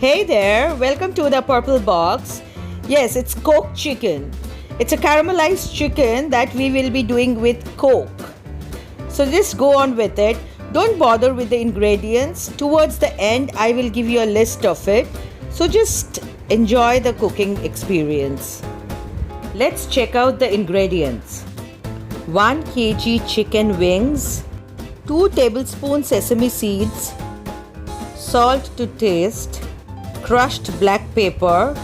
Hey there, welcome to the Purple Box. Yes, it's Coke chicken. It's a caramelized chicken that we will be doing with Coke. So just go on with it. Don't bother with the ingredients. Towards the end, I will give you a list of it. So just enjoy the cooking experience. Let's check out the ingredients. 1 kg chicken wings, 2 tablespoons sesame seeds, salt to taste, crushed black pepper,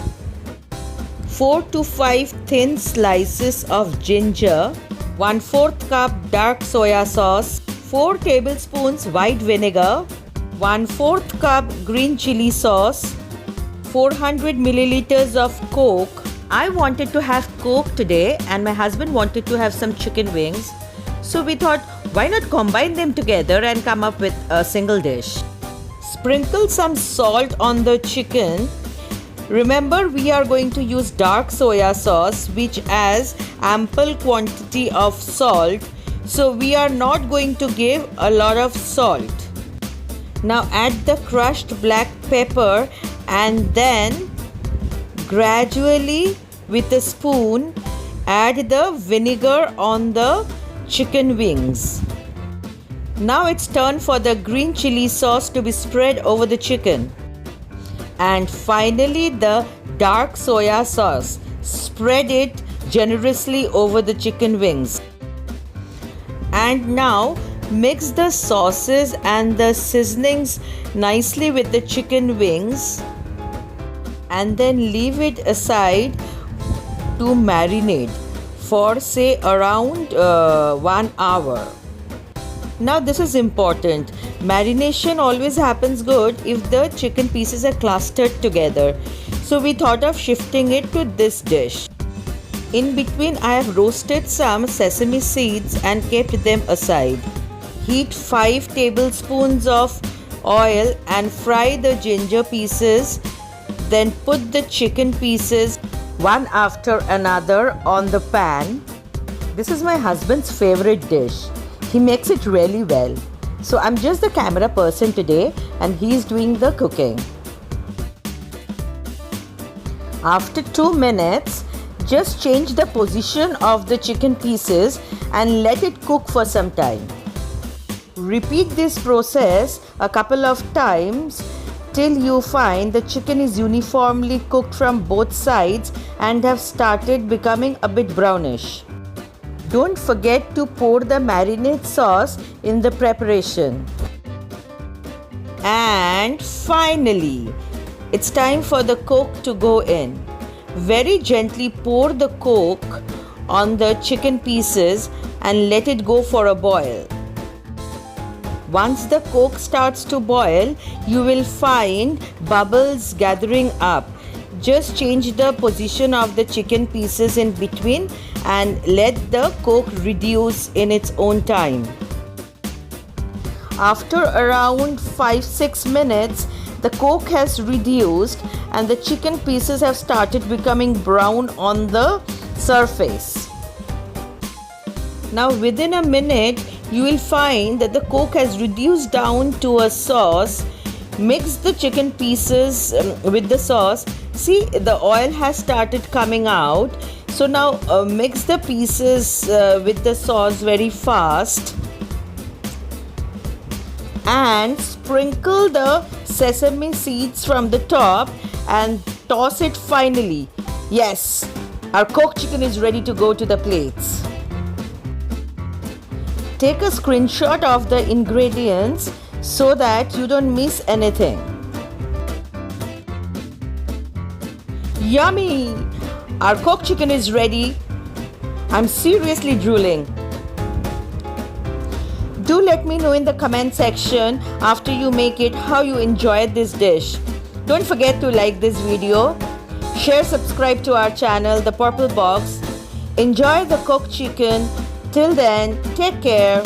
4 to 5 thin slices of ginger, 1/4 cup dark soya sauce, 4 tablespoons white vinegar, 1/4 cup green chili sauce, 400 milliliters of Coke. I wanted to have Coke today and my husband wanted to have some chicken wings. So we thought, why not combine them together and come up with a single dish. Sprinkle some salt on the chicken. Remember, we are going to use dark soya sauce which has ample quantity of salt. So we are not going to give a lot of salt. Now add the crushed black pepper and then gradually with a spoon add the vinegar on the chicken wings. Now it's turn for the green chili sauce to be spread over the chicken. And finally the dark soya sauce. Spread it generously over the chicken wings. And now mix the sauces and the seasonings nicely with the chicken wings. And then leave it aside to marinate for say around 1 hour. Now this is important. Marination always happens good if the chicken pieces are clustered together. So we thought of shifting it to this dish. In between I have roasted some sesame seeds and kept them aside. Heat 5 tablespoons of oil and fry the ginger pieces. Then put the chicken pieces one after another on the pan. This is my husband's favorite dish. He makes it really well. So I'm just the camera person today and he's doing the cooking. After 2 minutes, just change the position of the chicken pieces and let it cook for some time. Repeat this process a couple of times till you find the chicken is uniformly cooked from both sides and have started becoming a bit brownish. Don't forget to pour the marinade sauce in the preparation. And finally, it's time for the Coke to go in. Very gently pour the Coke on the chicken pieces and let it go for a boil. Once the Coke starts to boil, you will find bubbles gathering up. Just change the position of the chicken pieces in between and let the Coke reduce in its own time. After around 5-6 minutes, the Coke has reduced and the chicken pieces have started becoming brown on the surface. Now within a minute, you will find that the Coke has reduced down to a sauce. Mix the chicken pieces with the sauce. See, the oil has started coming out. So now mix the pieces with the sauce very fast. And sprinkle the sesame seeds from the top and toss it finally. Yes, our Coke chicken is ready to go to the plates. Take a screenshot of the ingredients so that you don't miss anything. Yummy! Our Coke chicken is ready. I'm seriously drooling. Do let me know in the comment section after you make it how you enjoyed this dish. Don't forget to like this video, share, subscribe to our channel, The Purple Box. Enjoy the Coke chicken. Till then, take care.